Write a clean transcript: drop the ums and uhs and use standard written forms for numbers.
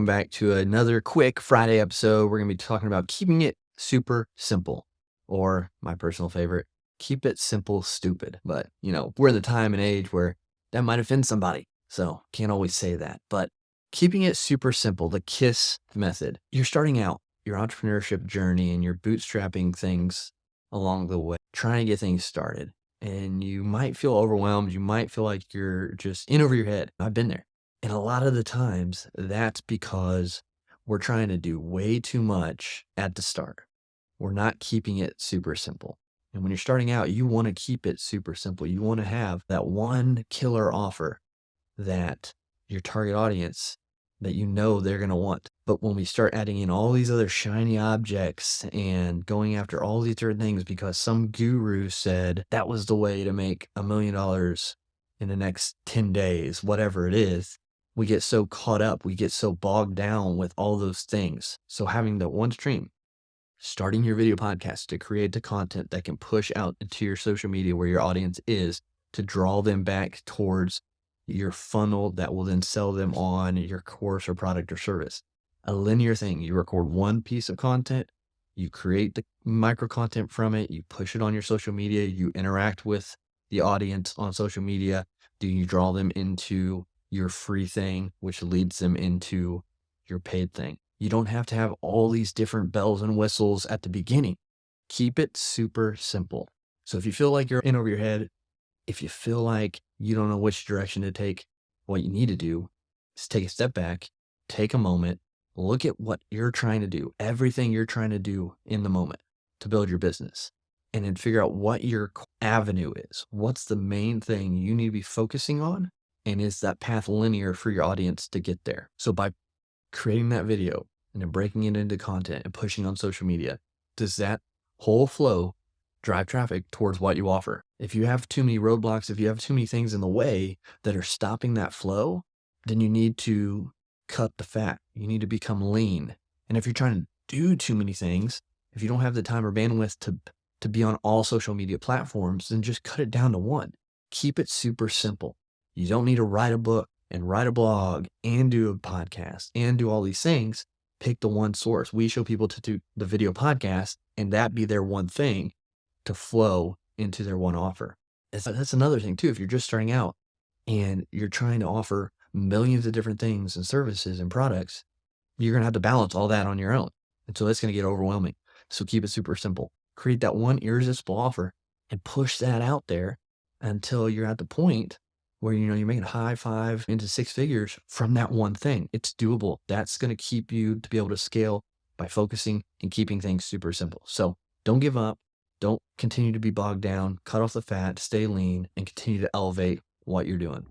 back to another quick Friday episode. We're going to be talking about keeping it super simple, or my personal favorite, keep it simple, stupid. But, we're in the time and age where that might offend somebody. So can't always say that. But keeping it super simple, the KISS method. You're starting out your entrepreneurship journey and you're bootstrapping things along the way, trying to get things started. And you might feel overwhelmed. You might feel like you're just in over your head. I've been there. And a lot of the times that's because we're trying to do way too much at the start. We're not keeping it super simple. And when you're starting out, you want to keep it super simple. You want to have that one killer offer that your target audience that they're going to want. But when we start adding in all these other shiny objects and going after all these different things because some guru said that was the way to make $1 million in the next 10 days, whatever it is, we get so caught up, we get so bogged down with all those things. So having that one stream, starting your video podcast to create the content that can push out into your social media where your audience is, to draw them back towards your funnel that will then sell them on your course or product or service. A linear thing. You record one piece of content, you create the micro content from it, you push it on your social media, you interact with the audience on social media, do you draw them into your free thing, which leads them into your paid thing. You don't have to have all these different bells and whistles at the beginning. Keep it super simple. So if you feel like you're in over your head, if you feel like you don't know which direction to take, what you need to do is take a step back, take a moment, look at what you're trying to do, everything you're trying to do in the moment to build your business, and then figure out what your avenue is. What's the main thing you need to be focusing on? And is that path linear for your audience to get there? So by creating that video and then breaking it into content and pushing on social media, does that whole flow drive traffic towards what you offer? If you have too many roadblocks, if you have too many things in the way that are stopping that flow, then you need to cut the fat. You need to become lean. And if you're trying to do too many things, if you don't have the time or bandwidth to be on all social media platforms, then just cut it down to one. Keep it super simple. You don't need to write a book and write a blog and do a podcast and do all these things. Pick the one source. We show people to do the video podcast and that be their one thing to flow into their one offer. That's another thing too. If you're just starting out and you're trying to offer millions of different things and services and products, you're going to have to balance all that on your own. And so that's going to get overwhelming. So keep it super simple. Create that one irresistible offer and push that out there until you're at the point where, you're making high 5 into 6 figures from that one thing. It's doable. That's going to keep you to be able to scale by focusing and keeping things super simple. So don't give up. Don't continue to be bogged down. Cut off the fat, stay lean, and continue to elevate what you're doing.